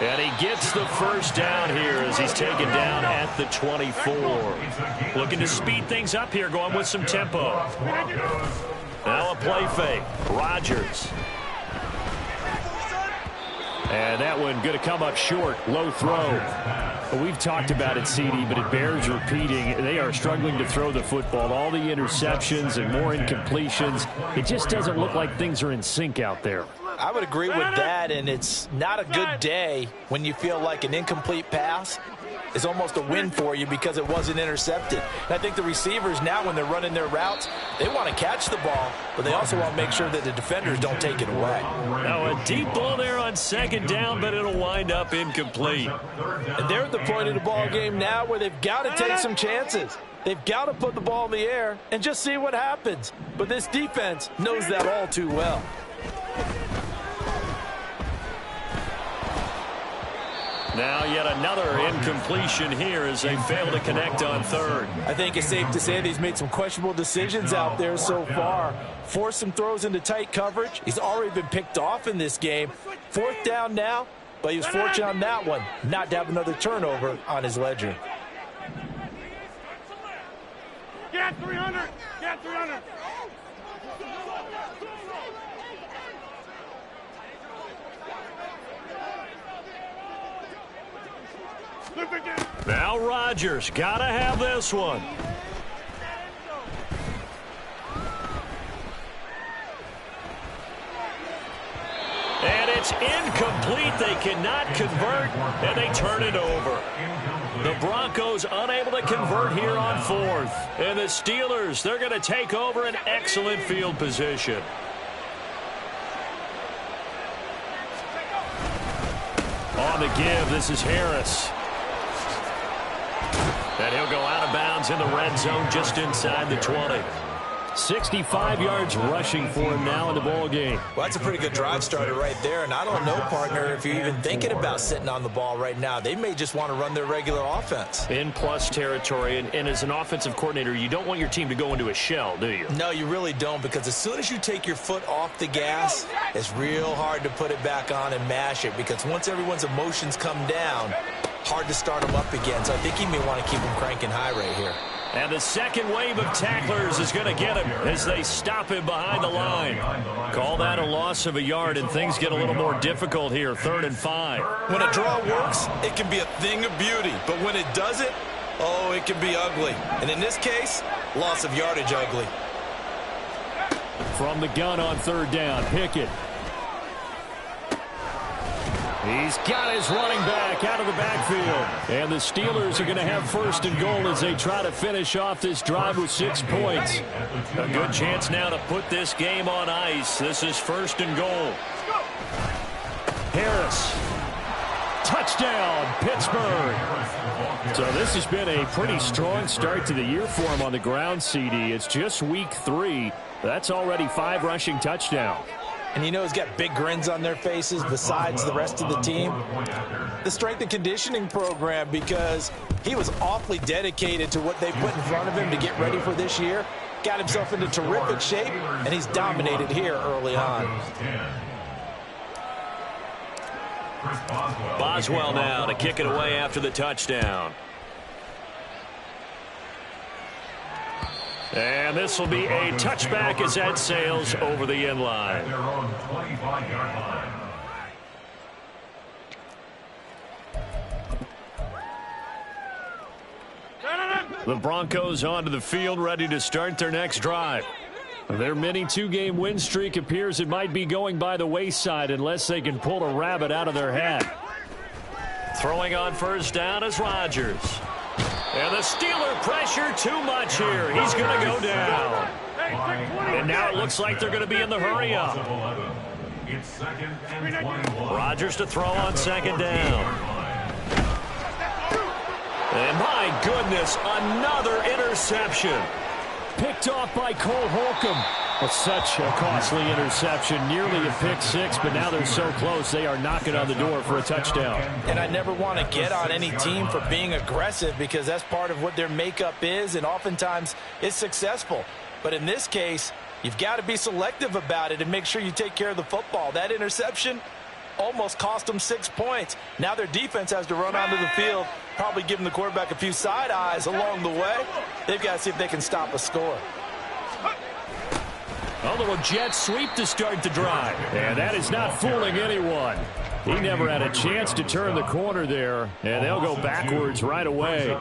And he gets the first down here as he's taken down at the 24. Looking to speed things up here, going with some tempo. Now a play fake. Rodgers. And that one going to come up short. Low throw. Well, we've talked about it, CD, but it bears repeating. They are struggling to throw the football. All the interceptions and more incompletions. It just doesn't look like things are in sync out there. I would agree with that, and it's not a good day when you feel like an incomplete pass is almost a win for you because it wasn't intercepted. And I think the receivers now, when they're running their routes, they want to catch the ball, but they also want to make sure that the defenders don't take it away. Now a deep ball there on 2nd down, but it'll wind up incomplete. And they're at the point of the ball game now where they've got to take some chances. They've got to put the ball in the air and just see what happens. But this defense knows that all too well. Now yet another incompletion here as they fail to connect on 3rd. I think it's safe to say that he's made some questionable decisions out there so far. Forced some throws into tight coverage. He's already been picked off in this game. 4th down now, but he was fortunate on that one not to have another turnover on his ledger. Get 300! Get 300! Now Rodgers, gotta have this one. And it's incomplete. They cannot convert, and they turn it over. The Broncos unable to convert here on 4th. And the Steelers, they're going to take over an excellent field position. On the give, this is Harris. And he'll go out of bounds in the red zone just inside the 20. 65 yards rushing for him now in the ball game. Well, that's a pretty good drive starter right there. And I don't know, partner, if you're even thinking about sitting on the ball right now. They may just want to run their regular offense. In plus territory. And as an offensive coordinator, you don't want your team to go into a shell, do you? No, you really don't, because as soon as you take your foot off the gas, it's real hard to put it back on and mash it, because once everyone's emotions come down, hard to start them up again. So I think he may want to keep them cranking high right here. And the second wave of tacklers is going to get him as they stop him behind the line. Call that a loss of a yard, and things get a little more difficult here, 3rd and 5. When a draw works, it can be a thing of beauty. But when it doesn't, oh, it can be ugly. And in this case, loss of yardage ugly. From the gun on 3rd down, Pickett. He's got his running back out of the backfield. And the Steelers are going to have 1st and goal as they try to finish off this drive with 6 points. A good chance now to put this game on ice. This is 1st and goal. Harris. Touchdown, Pittsburgh. So this has been a pretty strong start to the year for him on the ground, CD. It's just week 3. That's already 5 rushing touchdowns. And you know he's got big grins on their faces besides the rest of the team. The strength and conditioning program, because he was awfully dedicated to what they put in front of him to get ready for this year. Got himself into terrific shape, and he's dominated here early on. Boswell now to kick it away after the touchdown. And this will be a touchback as that sails over the end line. Their own 25-yard line. The Broncos onto the field, ready to start their next drive. Their mini two-game win streak appears it might be going by the wayside unless they can pull a rabbit out of their hat. Throwing on first down is Rodgers. And the Steeler pressure too much here. He's going to go down. And now it looks like they're going to be in the hurry-up. It's second and 21. Rodgers to throw on second down. And my goodness, another interception. Picked off by Cole Holcomb. Well, such a costly interception, nearly a pick six, but now they're so close they are knocking on the door for a touchdown. And I never want to get on any team for being aggressive because that's part of what their makeup is, and oftentimes it's successful. But in this case, you've got to be selective about it and make sure you take care of the football. That interception almost cost them 6 points. Now their defense has to run onto the field, probably giving the quarterback a few side eyes along the way. They've got to see if they can stop a score. A little jet sweep to start the drive. And that is not fooling anyone. He never had a chance to turn the corner there, and they'll go backwards right away.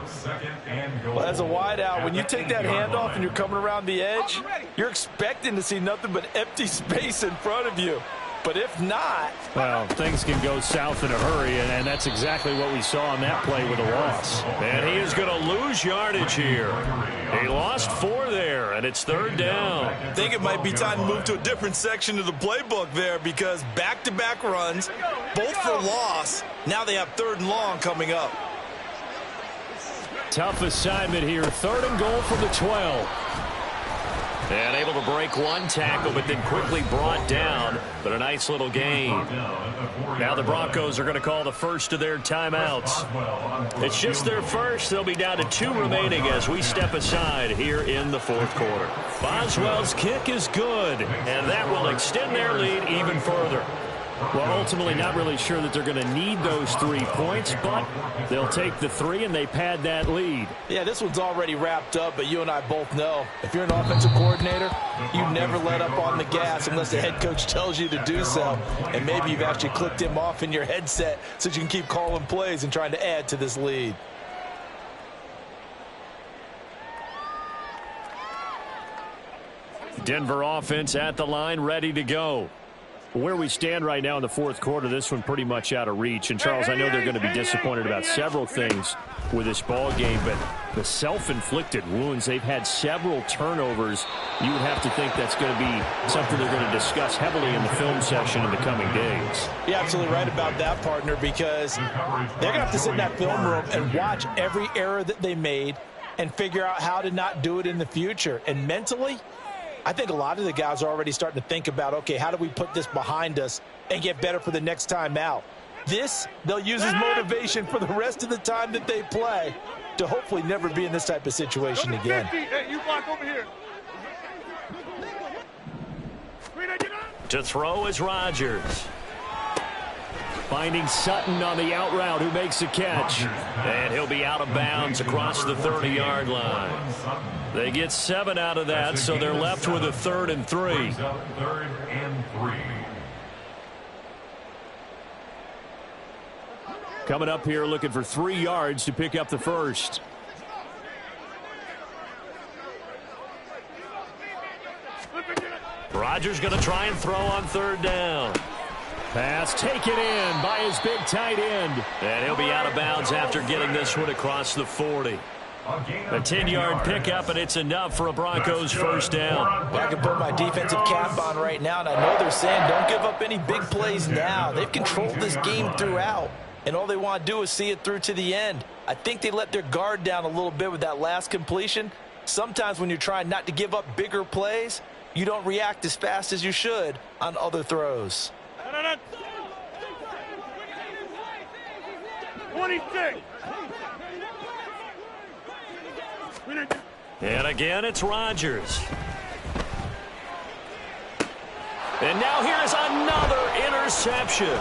Well, as a wideout, when you take that handoff and you're coming around the edge, you're expecting to see nothing but empty space in front of you. But if not... well, things can go south in a hurry, and that's exactly what we saw on that play with a loss. And he is going to lose yardage here. He lost 4 there, and it's third down. I think it might be time to move to a different section of the playbook there because back-to-back runs, both for loss. Now they have third and long coming up. Tough assignment here. Third and goal from the 12. And able to break one tackle, but then quickly brought down. But a nice little gain. Now the Broncos are going to call the first of their timeouts. It's just their first. They'll be down to 2 remaining as we step aside here in the fourth quarter. Boswell's kick is good, and that will extend their lead even further. Well, ultimately not really sure that they're going to need those 3 points, but they'll take the 3 and they pad that lead. Yeah, this one's already wrapped up, but you and I both know if you're an offensive coordinator, you never let up on the gas unless the head coach tells you to do so. And maybe you've actually clicked him off in your headset so you can keep calling plays and trying to add to this lead. Denver offense at the line, ready to go. Where we stand right now in the fourth quarter, this one pretty much out of reach. And, Charles, I know they're going to be disappointed about several things with this ball game, but the self-inflicted wounds, they've had several turnovers. You would have to think that's going to be something they're going to discuss heavily in the film session in the coming days. You're absolutely right about that, partner, because they're going to have to sit in that film room and watch every error that they made and figure out how to not do it in the future. And mentally, I think a lot of the guys are already starting to think about, okay, how do we put this behind us and get better for the next time out? This, they'll use as motivation for the rest of the time that they play to hopefully never be in this type of situation again. Hey, you block over here. To throw is Rodgers. Finding Sutton on the out route, who makes the catch. And he'll be out of bounds across the 30-yard line. They get 7 out of that, so they're left with a 3rd and 3. 3rd and 3. Coming up here looking for 3 yards to pick up the first. Rodgers going to try and throw on 3rd down. Pass taken in by his big tight end. And he'll be out of bounds after getting this one across the 40. A 10-yard pickup, and it's enough for a Broncos first down. I can put my defensive cap on right now, and I know they're saying don't give up any big plays now. They've controlled this game throughout, and all they want to do is see it through to the end. I think they let their guard down a little bit with that last completion. Sometimes when you're trying not to give up bigger plays, you don't react as fast as you should on other throws. 26. And again, it's Rodgers. And now here's another interception.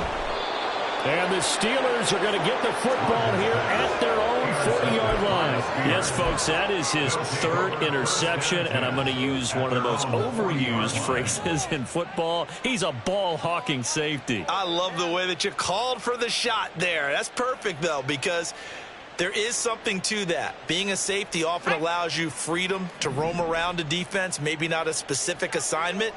And the Steelers are going to get the football here at their own 40-yard line. Yes, folks, that is his third interception, and I'm going to use one of the most overused phrases in football. He's a ball-hawking safety. I love the way that you called for the shot there. That's perfect, though, because there is something to that. Being a safety often allows you freedom to roam around a defense, maybe not a specific assignment.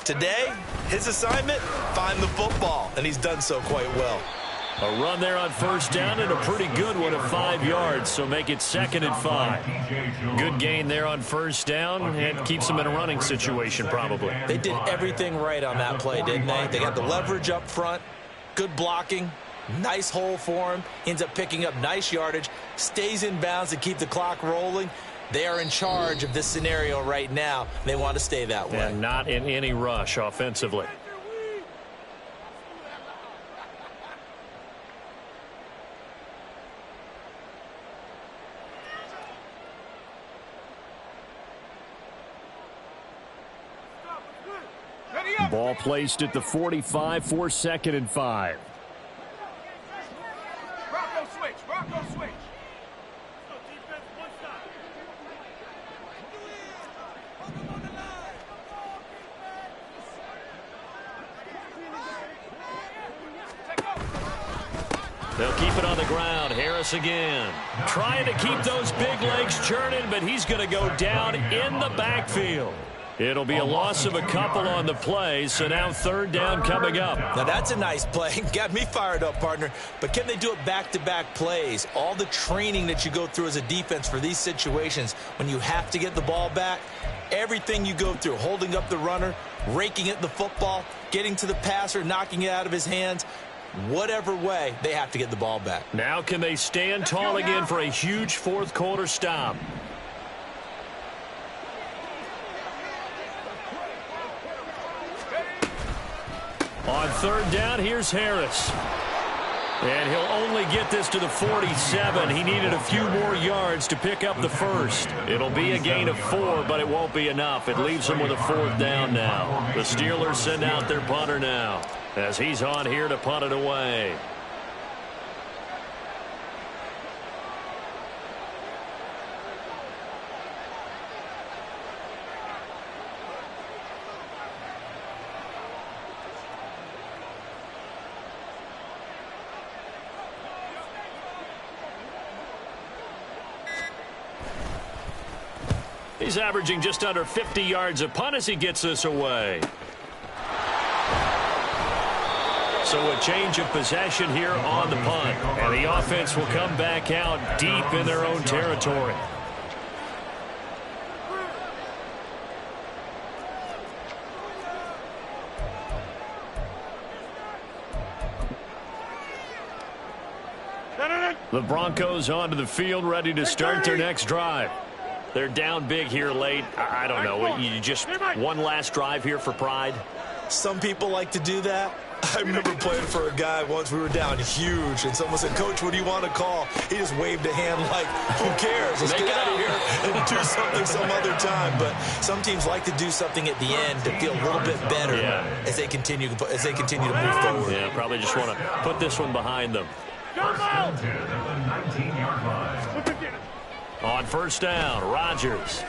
Today, his assignment, find the football, and he's done so quite well. A run there on first down and a pretty good one at 5 yards, so make it 2nd and 5. Good gain there on first down and keeps them in a running situation probably. They did everything right on that play, didn't they? They got the leverage up front, good blocking, nice hole for him, ends up picking up nice yardage, stays in bounds to keep the clock rolling. They are in charge of this scenario right now. They want to stay that way. And not in any rush offensively. Ball placed at the 45 for 2nd and 5. Bronco switch. Bronco switch. Defense, one side. They'll keep it on the ground. Harris again. Trying to keep those big legs churning, but he's going to go down in the backfield. It'll be a loss of a couple on the play, so now 3rd down coming up. Now that's a nice play. Got me fired up, partner. But can they do it back-to-back plays? All the training that you go through as a defense for these situations, when you have to get the ball back, everything you go through, holding up the runner, raking at the football, getting to the passer, knocking it out of his hands, whatever way, they have to get the ball back. Now can they stand tall again for a huge 4th quarter stop? On 3rd down, here's Harris. And he'll only get this to the 47. He needed a few more yards to pick up the first. It'll be a gain of 4, but it won't be enough. It leaves him with a 4th down now. The Steelers send out their punter now as he's on here to punt it away. He's averaging just under 50 yards a punt as he gets this away. So a change of possession here on the punt. And the offense will come back out deep in their own territory. The Broncos onto the field, ready to start their next drive. They're down big here late. I don't know. You just one last drive here for pride? Some people like to do that. I remember playing for a guy once. We were down huge, and someone said, "Coach, what do you want to call?" He just waved a hand like, who cares? Let's get out of here and do something some other time. But some teams like to do something at the end to feel a little bit better as they continue to move forward. Yeah, probably just want to put this one behind them. On first down, Rodgers.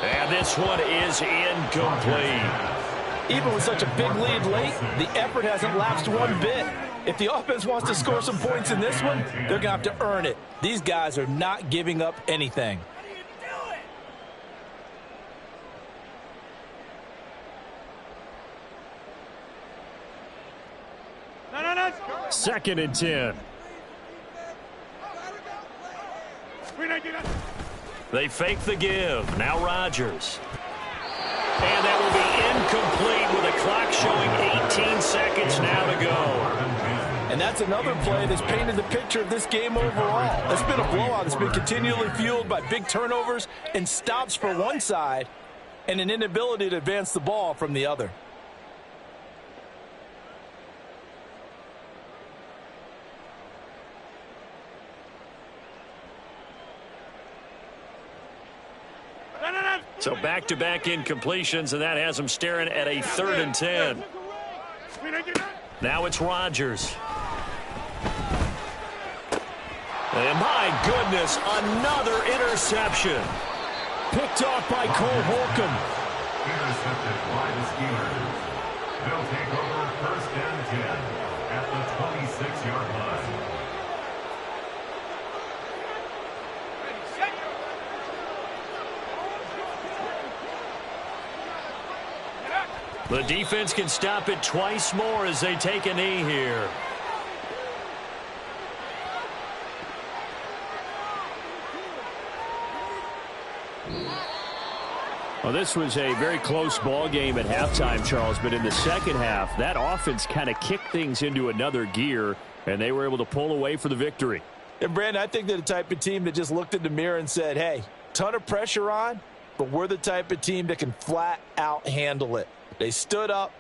And this one is incomplete. Even with such a big lead late, the effort hasn't lapsed one bit. If the offense wants to score some points in this one, they're going to have to earn it. These guys are not giving up anything. Second and 10. They fake the give. Now Rodgers. And that will be incomplete with a clock showing 18 seconds now to go. And that's another play that's painted the picture of this game overall. It's been a blowout. It's been continually fueled by big turnovers and stops for one side and an inability to advance the ball from the other. So back-to-back incompletions, and that has them staring at a 3rd and 10. Now it's Rodgers. And my goodness, another interception. Picked off by Cole Holcomb. Intercepted by the Steelers. They'll take over first and 10 at the 26-yard line. The defense can stop it twice more as they take a knee here. Well, this was a very close ball game at halftime, Charles, but in the second half, that offense kind of kicked things into another gear, and they were able to pull away for the victory. And, Brandon, I think they're the type of team that just looked in the mirror and said, hey, ton of pressure on, but we're the type of team that can flat out handle it. They stood up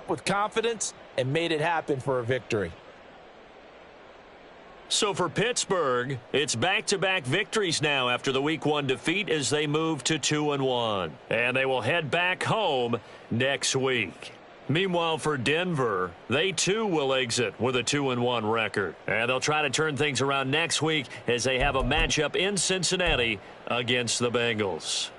with confidence, and made it happen for a victory. So for Pittsburgh, it's back-to-back victories now after the Week 1 defeat as they move to 2-1. And they will head back home next week. Meanwhile, for Denver, they too will exit with a 2-1 record. And they'll try to turn things around next week as they have a matchup in Cincinnati against the Bengals.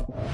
Line